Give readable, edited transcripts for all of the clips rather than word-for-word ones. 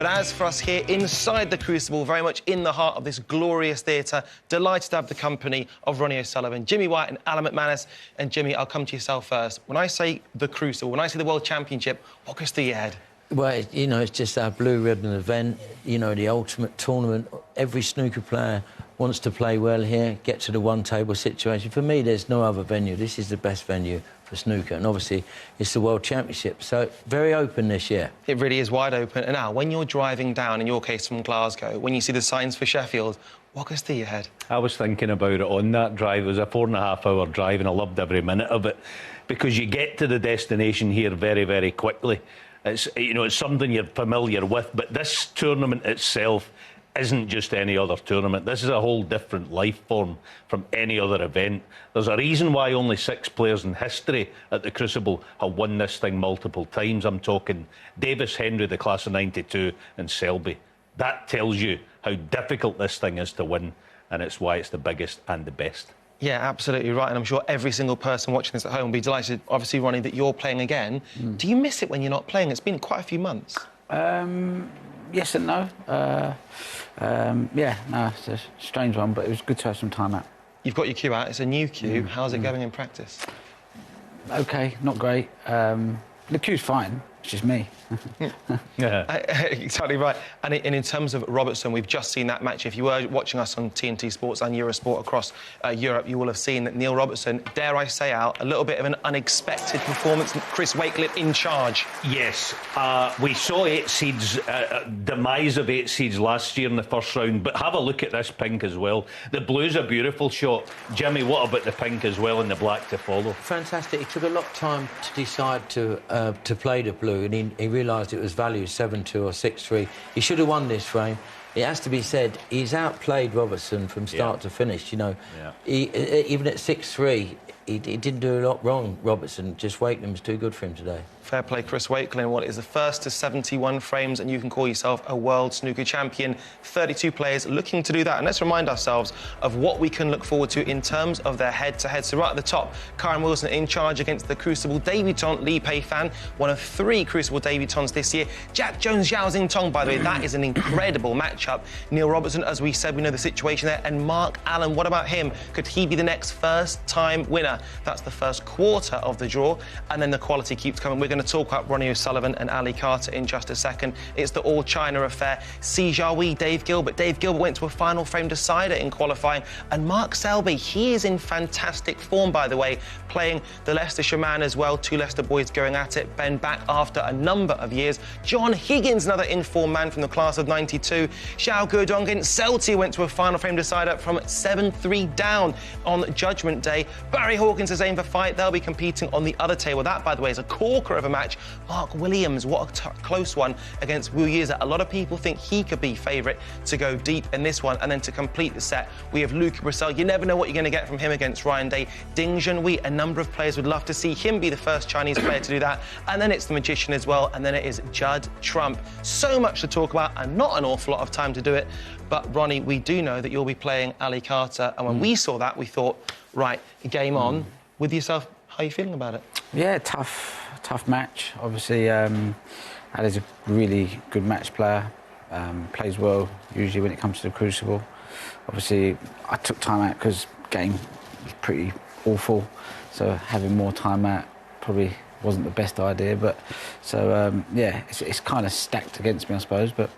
But as for us here inside the Crucible, very much in the heart of this glorious theatre, delighted to have the company of Ronnie O'Sullivan, Jimmy White and Alan McManus. And Jimmy, I'll come to yourself first. When I say the Crucible, when I say the World Championship, what goes through your head? Well, you know, it's just our blue ribbon event, you know, the ultimate tournament. Every snooker player wants to play well here, get to the one-table situation. For me, there's no other venue. This is the best venue for snooker, and obviously it's the World Championship, so very open this year. It really is wide open. And now, when you're driving down, in your case from Glasgow, when you see the signs for Sheffield, what goes through your head? I was thinking about it on that drive. It was a 4.5-hour drive, and I loved every minute of it, because you get to the destination here very, very quickly. It's, you know, it's something you're familiar with, but this tournament itself isn't just any other tournament. This is a whole different life form from any other event. There's a reason why only 6 players in history at the Crucible have won this thing multiple times. I'm talking Davis, Henry, the class of '92, and Selby. That tells you how difficult this thing is to win, and it's why it's the biggest and the best. Yeah, absolutely right, and I'm sure every single person watching this at home will be delighted, obviously, Ronnie, that you're playing again. Do you miss it when you're not playing? It's been quite a few months. Yes and no. Yeah, no, it's a strange one, but it was good to have some time out. You've got your cue out. It's a new cue. How's it going in practice? OK, not great. The cue's fine. It's just me. Yeah. Exactly right. And in terms of Robertson, we've just seen that match. If you were watching us on TNT Sports and Eurosport across Europe, you will have seen that Neil Robertson, dare I say out, a little bit of an unexpected performance. Chris Wakelet in charge. Yes, we saw 8 seeds, demise of 8 seeds last year in the first round, but have a look at this pink as well. The blue's a beautiful shot. Jimmy, what about the pink as well and the black to follow? Fantastic. It took a lot of time to decide to play the blue, and he realised it was value 7-2 or 6-3. He should have won this frame. It has to be said, he's outplayed Robertson from start to finish, you know. Even at 6-3, he didn't do a lot wrong, Robertson. Just Wakeling was too good for him today. Fair play, Chris Wakeling. What is the first to 71 frames, and you can call yourself a World Snooker Champion. 32 players looking to do that. And let's remind ourselves of what we can look forward to in terms of their head-to-head. So right at the top, Karen Wilson in charge against the Crucible debutant Lee Pei Fan, one of 3 Crucible debutants this year. Jack Jones, Zhao Xintong, by the way, that is an incredible matchup. Neil Robertson, as we said, we know the situation there. And Mark Allen, what about him? Could he be the next first-time winner? That's the first quarter of the draw, and then the quality keeps coming. We're going to talk about Ronnie O'Sullivan and Ali Carter in just a second. It's the all-China affair. Si Jiahui, Dave Gilbert. Dave Gilbert went to a final frame decider in qualifying. And Mark Selby, he is in fantastic form, by the way, playing the Leicestershire man as well. 2 Leicester boys going at it. Ben back after a number of years. John Higgins, another in-form man from the class of '92. Xiao Guodong against Celti went to a final frame decider from 7-3 down on Judgment Day. Barry Hawkins is aiming for fight. They'll be competing on the other table. That, by the way, is a corker of a match. Mark Williams, what a close one against Wu Yiza. A lot of people think he could be favourite to go deep in this one. And then to complete the set, we have Luca Brissell. You never know what you're going to get from him against Ryan Day. Ding Junhui, a number of players would love to see him be the first Chinese player to do that. And then it's the Magician as well. And then it is Judd Trump. So much to talk about and not an awful lot of time to do it. But, Ronnie, we do know that you'll be playing Ali Carter. And when we saw that, we thought, right, game on. With yourself, how are you feeling about it? Yeah, tough match. Obviously, Ali's a really good match player. Plays well, usually, when it comes to the Crucible. Obviously, I took time out because game was pretty awful. So having more time out probably wasn't the best idea. But so, yeah, it's kind of stacked against me, I suppose. But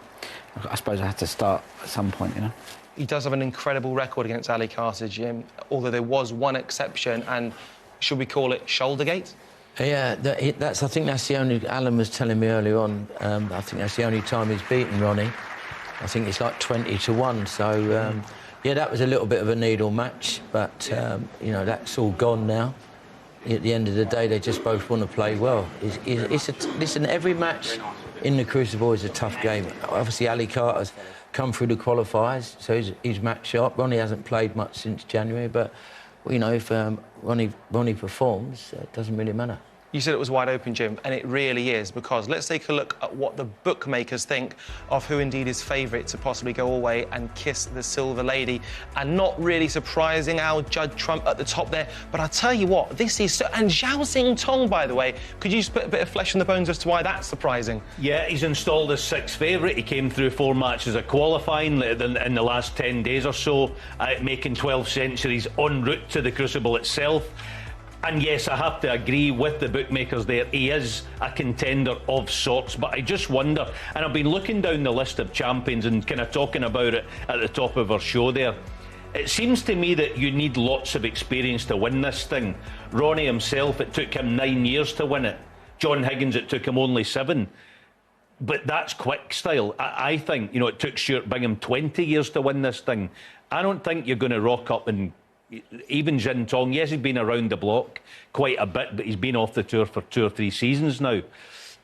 I suppose I had to start at some point, you know. He does have an incredible record against Ali Carter, Jim, although there was one exception, and should we call it Shouldergate? Yeah, I think that's the only... Alan was telling me earlier on, I think that's the only time he's beaten Ronnie. I think it's like 20-1, so, yeah, that was a little bit of a needle match, but, you know, that's all gone now. At the end of the day, they just both want to play well. Listen, every match in the Crucible is a tough game. Obviously, Ali Carter's come through the qualifiers, so he's match sharp. Ronnie hasn't played much since January, but, you know, if Ronnie performs, it doesn't really matter. You said it was wide open, Jim, and it really is, because let's take a look at what the bookmakers think of who indeed is favourite to possibly go away and kiss the Silver Lady. And not really surprising how Judd Trump at the top there, but I'll tell you what, this is so... And Zhao Xintong, by the way, could you just put a bit of flesh on the bones as to why that's surprising? Yeah, he's installed as sixth favourite. He came through 4 matches of qualifying in the last 10 days or so, making 12 centuries en route to the Crucible itself. And yes, I have to agree with the bookmakers there. He is a contender of sorts, but I just wonder, and I've been looking down the list of champions and kind of talking about it at the top of our show there. It seems to me that you need lots of experience to win this thing. Ronnie himself, it took him 9 years to win it. John Higgins, it took him only 7. But that's quick style. I think, you know, it took Stuart Bingham 20 years to win this thing. I don't think you're going to rock up and... Even Xintong, yes, he's been around the block quite a bit, but he's been off the tour for 2 or 3 seasons now.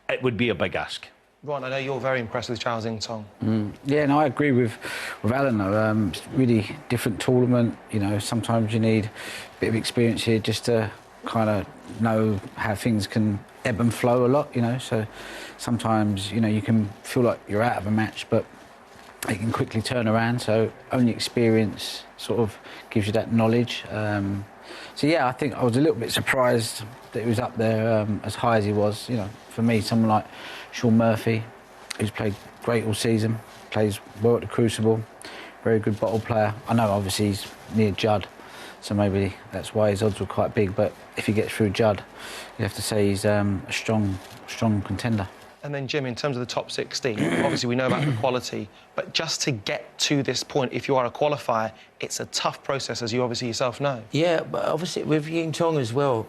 It would be a big ask. Ron, I know you're very impressed with Zhao Xintong. Yeah, no, I agree with Alan, though. It's a really different tournament. You know, sometimes you need a bit of experience here just to kind of know how things can ebb and flow a lot, you know. So sometimes, you know, you can feel like you're out of a match, but it can quickly turn around, so only experience sort of gives you that knowledge. So yeah, I think I was a little bit surprised that he was up there as high as he was. You know, for me, someone like Sean Murphy, who's played great all season, plays well at the Crucible, very good bottle player. I know obviously he's near Judd, so maybe that's why his odds were quite big, but if he gets through Judd, you have to say he's a strong contender. And then, Jim, in terms of the top 16, obviously we know about the quality, but just to get to this point, if you are a qualifier, it's a tough process, as you obviously yourself know. Yeah, but obviously with Xintong as well,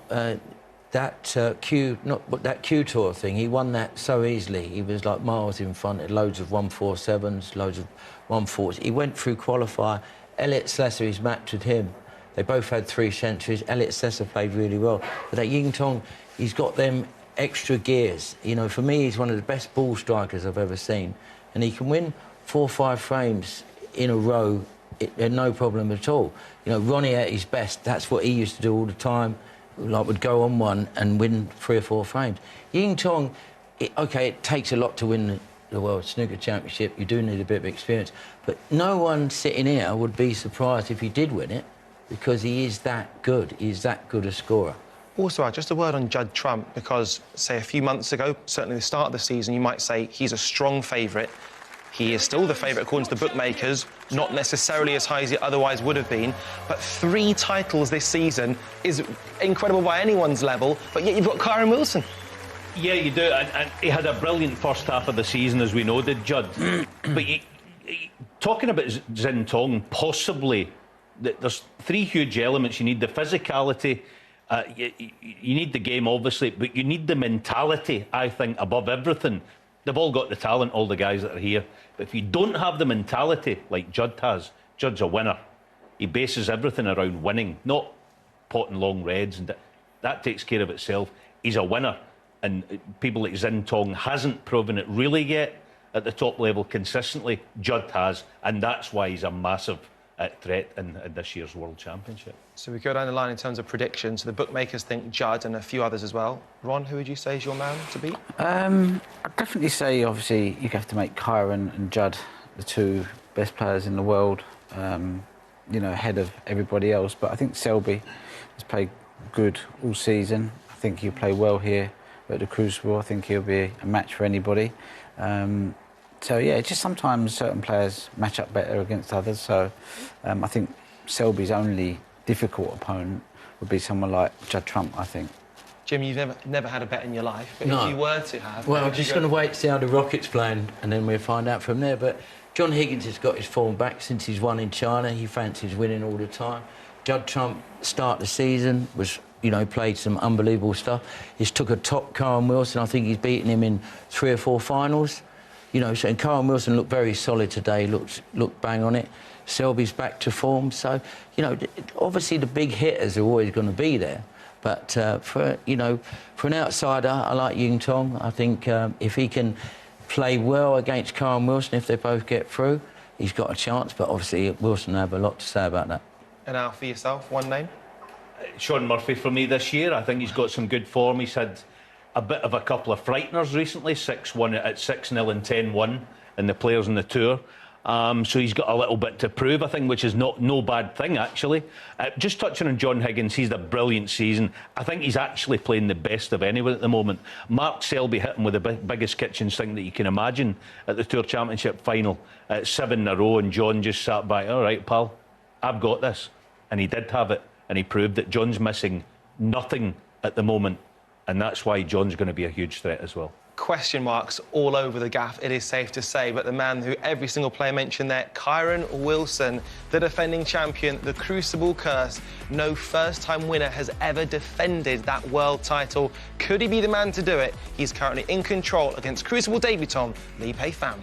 that Q Tour thing, he won that so easily. He was like miles in front, had loads of 147s, loads of 140s. He went through qualifier. Elliot Slessor, he's matched with him. They both had 3 centuries. Elliot Slessor played really well. But that Xintong, he's got them extra gears. You know, for me, he's one of the best ball strikers I've ever seen. And he can win 4 or 5 frames in a row, no problem at all. You know, Ronnie at his best, that's what he used to do all the time. Like, would go on one and win 3 or 4 frames. Xintong, OK, it takes a lot to win the World Snooker Championship. You do need a bit of experience. But no one sitting here would be surprised if he did win it, because he is that good. He is that good a scorer. Also, just a word on Judd Trump, because, say, a few months ago, certainly the start of the season, you might say he's a strong favourite. He is still the favourite according to the bookmakers, not necessarily as high as he otherwise would have been. But 3 titles this season is incredible by anyone's level, but yet you've got Kyren Wilson. Yeah, you do, and he had a brilliant first half of the season, as we know, did Judd. But talking about Xintong, possibly, there's 3 huge elements. You need the physicality, you need the game, obviously, but you need the mentality, I think, above everything. They've all got the talent, all the guys that are here. But if you don't have the mentality like Judd has, Judd's a winner. He bases everything around winning, not potting long reds, and that takes care of itself. He's a winner. And people like Xintong hasn't proven it really yet at the top level consistently. Judd has, and that's why he's a massive threat in this year's World Championship. So we go down the line in terms of predictions. The bookmakers think Judd and a few others as well. Ron, who would you say is your man to beat? I'd definitely say, obviously, you have to make Kyren and Judd the 2 best players in the world, you know, ahead of everybody else. But I think Selby has played good all season. I think he'll play well here at the Crucible. I think he'll be a match for anybody. So, yeah, it's just sometimes certain players match up better against others. So I think Selby's only difficult opponent would be someone like Judd Trump, I think. Jim, you've never had a bet in your life, but No. if you were to have... Well, I'm just going to wait to see how the Rockets playing, and then we'll find out from there. But John Higgins has got his form back since he's won in China. He fancies winning all the time. Judd Trump, start the season, was, you know, played some unbelievable stuff. He's took a top Kyren Wilson. I think he's beaten him in 3 or 4 finals. You know, so, and Kyren Wilson looked very solid today, looked bang on it. Selby's back to form. So, you know, obviously the big hitters are always going to be there. But, for an outsider, I like Xintong. I think if he can play well against Kyren Wilson, if they both get through, he's got a chance. But obviously Wilson will have a lot to say about that. And now for yourself, one name? Sean Murphy for me this year. I think he's got some good form. He's had a bit of a couple of frighteners recently, 6-1 at 6-0 and 10-1 in the Players on the Tour. So he's got a little bit to prove, I think, which is no bad thing, actually. Just touching on John Higgins, he's had a brilliant season. I think he's actually playing the best of anyone at the moment. Mark Selby hit him with the biggest kitchen sink that you can imagine at the Tour Championship final at 7 in a row, and John just sat back, all right, pal, I've got this. And he did have it, and he proved that John's missing nothing at the moment, and that's why John's going to be a huge threat as well. Question marks all over the gaff, it is safe to say, but the man who every single player mentioned there, Kyron Wilson, the defending champion, the Crucible curse. No first-time winner has ever defended that world title. Could he be the man to do it? He's currently in control against Crucible debutant Li Pei Fan.